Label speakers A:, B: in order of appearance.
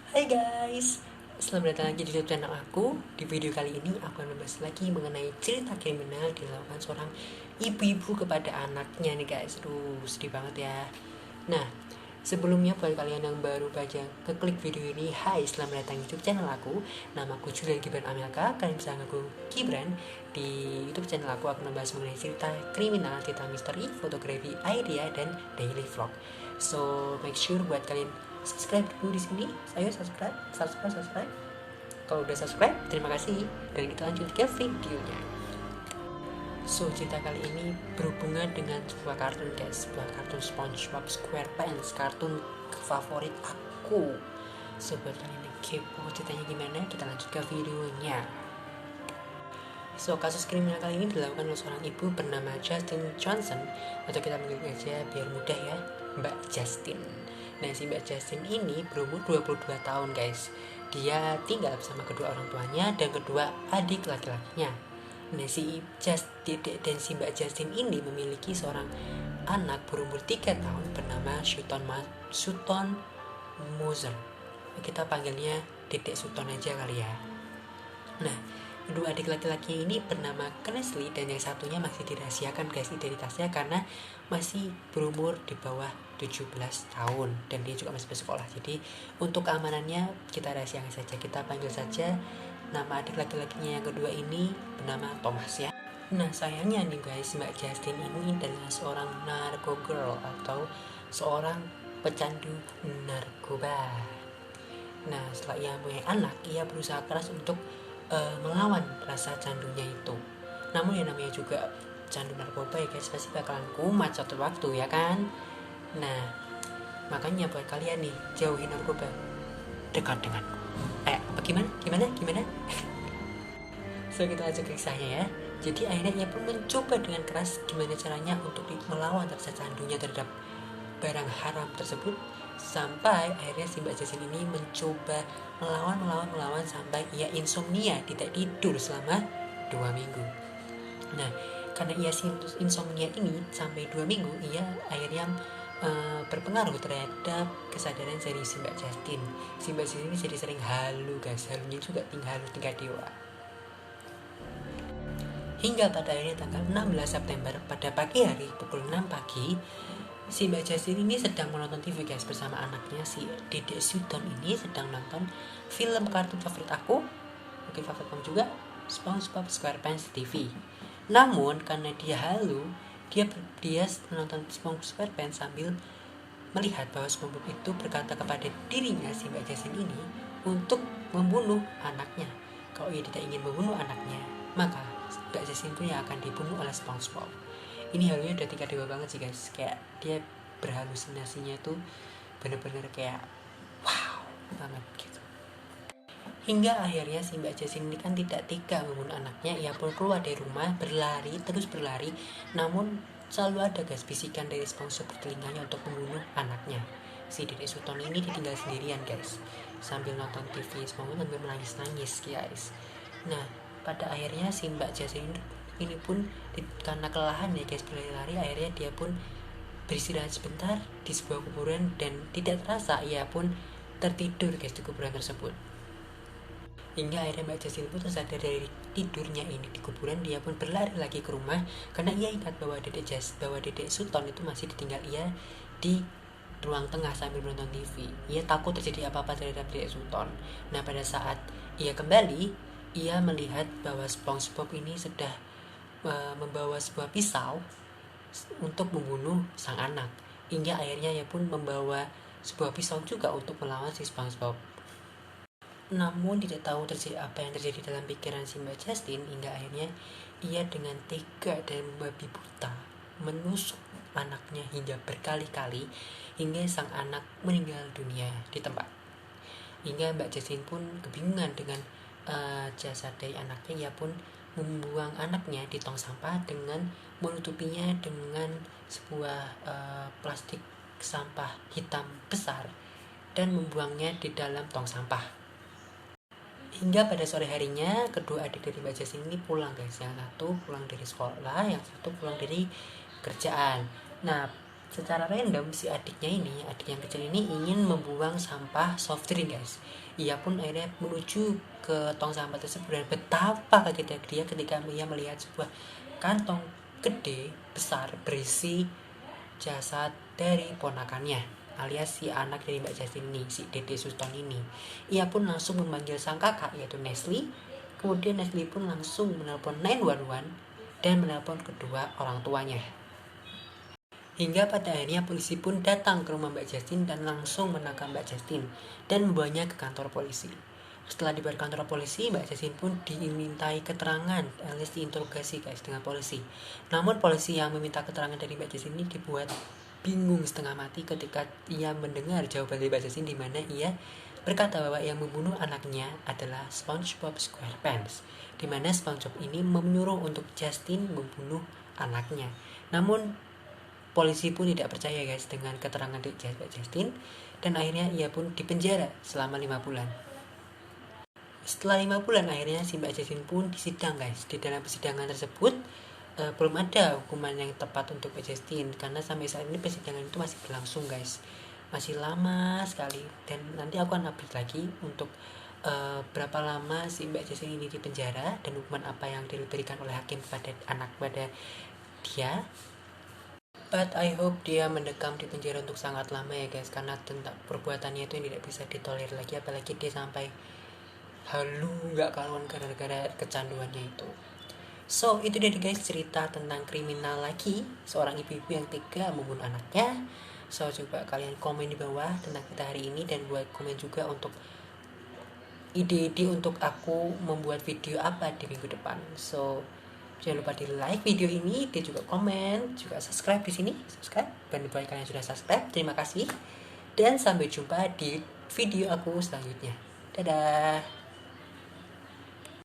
A: Hai guys, selamat datang lagi di YouTube channel aku. Di video kali ini aku akan membahas lagi mengenai cerita kriminal dilakukan seorang ibu-ibu kepada anaknya nih guys. Aduh, sedih banget ya. Nah, sebelumnya buat kalian yang baru baca keklik video ini, hai, selamat datang di YouTube channel aku. Nama aku Julian Gibran Amelka. Kalian bisa ngaku Gibran. Di YouTube channel aku akan membahas mengenai cerita kriminal, cerita misteri, fotografi, idea, dan daily vlog. So, make sure buat kalian subscribe dulu di sini. Ayo subscribe. Kalau udah subscribe, terima kasih. Dan kita lanjut ke videonya. So, cerita kali ini berhubungan dengan sebuah kartun guys, sebuah kartun SpongeBob SquarePants, kartun favorit aku. So, buat kalian yang kepo ceritanya gimana, kita lanjut ke videonya. So, kasus kriminal kali ini dilakukan oleh seorang ibu bernama Justin Johnson, atau kita panggil aja biar mudah ya, Mbak Justin. Nah, si Mbak Justin ini berumur 22 tahun guys. Dia tinggal bersama kedua orang tuanya dan kedua adik laki-lakinya. Nah, si Dedek dan si Mbak Justin ini memiliki seorang anak berumur 3 tahun bernama Sutton Moser. Kita panggilnya Dedek Sutton aja kali ya. Nah, kedua adik laki-laki ini bernama Kingsley dan yang satunya masih dirahasiakan guys identitasnya karena masih berumur di bawah 17 tahun dan dia juga masih bersekolah. Jadi untuk keamanannya kita rahasiakan saja, kita panggil saja nama adik laki-lakinya yang kedua ini bernama Thomas ya. Nah, sayangnya nih guys, Mbak Justin ini adalah seorang narko girl atau seorang pecandu narkoba. Nah, setelah ia punya anak, ia berusaha keras untuk melawan rasa candunya itu. Namun yang namanya juga candu narkoba ya guys, pasti bakalan kumat suatu waktu ya kan. Nah, makanya buat kalian nih, jauhi narkoba, dekat dengan gimana. So, kita aja kisahnya ya. Jadi akhirnya ia pun mencoba dengan keras gimana caranya untuk melawan rasa candunya terhadap barang haram tersebut, sampai akhirnya si Mbak Jasin ini mencoba melawan sampai ia insomnia, tidak tidur selama 2 minggu. Nah, karena ia insomnia ini sampai 2 minggu, ia akhirnya berpengaruh terhadap kesadaran dari si Mbak Justin. Si Mbak Justin ini jadi sering halu guys, halunya juga tingkat dewa. Hingga pada akhirnya tanggal 16 September pada pagi hari pukul 6 pagi, si Mbak Justin ini sedang menonton TV guys bersama anaknya. Si Dedek Sutton ini sedang nonton film kartun favorit aku, mungkin favorit kamu juga, SpongeBob SquarePants TV. Namun karena dia halu, dia menonton SpongeBob SquarePants sambil melihat bahwa SpongeBob itu berkata kepada dirinya, si Mbak Justin ini, untuk membunuh anaknya. Kalau ia tidak ingin membunuh anaknya, maka Mbak Justin itu yang akan dibunuh oleh SpongeBob. Ini halunya udah tingkat dewa banget sih guys, kayak dia berhalusinasinya tuh bener-bener kayak wow banget gitu. Hingga akhirnya si Mbak Justin ini kan tidak tega membunuh anaknya, ia pun keluar dari rumah, terus berlari, namun selalu ada guys bisikan dari SpongeBob di telinganya untuk membunuh anaknya. Si Dedek Sutton ini ditinggal sendirian guys, sambil nonton TV, SpongeBob sambil menangis guys. Nah, pada akhirnya si Mbak Justin ini pun karena kelelahan ya guys berlari-lari, akhirnya dia pun beristirahat sebentar di sebuah kuburan dan tidak terasa ia pun tertidur guys di kuburan tersebut. Hingga akhirnya Mbak Justin pun tersadar dari tidurnya ini di kuburan. Dia pun berlari lagi ke rumah karena ia ingat bahwa Dedek Sutton itu masih ditinggal ia di ruang tengah sambil menonton TV. Ia takut terjadi apa-apa terhadap Dedek Sutton. Nah, pada saat ia kembali, ia melihat bahwa SpongeBob ini sudah membawa sebuah pisau untuk membunuh sang anak. Hingga akhirnya ia pun membawa sebuah pisau juga untuk melawan si SpongeBob. Namun tidak tahu apa yang terjadi dalam pikiran si Mbak Justin, hingga akhirnya ia dengan tega dan babi buta menusuk anaknya hingga berkali-kali, hingga sang anak meninggal dunia di tempat. Hingga Mbak Justin pun kebingungan dengan jasad dari anaknya. Ia pun membuang anaknya di tong sampah dengan menutupinya dengan sebuah plastik sampah hitam besar dan membuangnya di dalam tong sampah. Hingga pada sore harinya, kedua adik dari Mbak Justin ini pulang guys. Yang satu pulang dari sekolah, yang satu pulang dari kerjaan. Nah, secara random si adik yang kecil ini ingin membuang sampah soft drink guys. Ia pun akhirnya menuju ke tong sampah tersebut, dan betapa kagetnya dia ketika ia melihat sebuah kantong gede besar berisi jasad dari ponakannya, alias si anak dari Mbak Justin ini, si Dede Sultan ini. Ia pun langsung memanggil sang kakak yaitu Nesli. Kemudian Nesli pun langsung menelpon 911 dan menelpon kedua orang tuanya. Hingga pada akhirnya polisi pun datang ke rumah Mbak Justin dan langsung menangkap Mbak Justin dan membawanya ke kantor polisi. Setelah dibawa ke kantor polisi, Mbak Justin pun dimintai keterangan alias diinterogasi guys dengan polisi. Namun polisi yang meminta keterangan dari Mbak Justin ini dibuat bingung setengah mati ketika ia mendengar jawaban dari Mbak Justin, di mana ia berkata bahwa yang membunuh anaknya adalah SpongeBob SquarePants, di mana SpongeBob ini menyuruh untuk Justin membunuh anaknya. Namun polisi pun tidak percaya guys dengan keterangan dari Justin, dan akhirnya ia pun dipenjara selama 5 bulan. Setelah 5 bulan akhirnya si Mbak Justin pun disidang guys. Di dalam persidangan tersebut belum ada hukuman yang tepat untuk Mbak Justin, karena sampai saat ini persidangan itu masih berlangsung guys, masih lama sekali. Dan nanti aku akan update lagi untuk berapa lama si Mbak Justin ini dipenjara dan hukuman apa yang diberikan oleh hakim pada dia. But I hope dia mendekam di penjara untuk sangat lama ya guys, karena tentang perbuatannya itu yang tidak bisa ditolerir lagi, apalagi dia sampai halu nggak karuan gara-gara kecanduannya itu. So itu dia guys, cerita tentang kriminal lagi, seorang ibu-ibu yang tega membunuh anaknya. So coba kalian komen di bawah tentang kita hari ini, dan buat komen juga untuk ide-ide untuk aku membuat video apa di minggu depan. So jangan lupa di like video ini, dan juga komen, juga subscribe di sini, subscribe. Dan buat kalian yang sudah subscribe, terima kasih. Dan sampai jumpa di video aku selanjutnya. Dadah.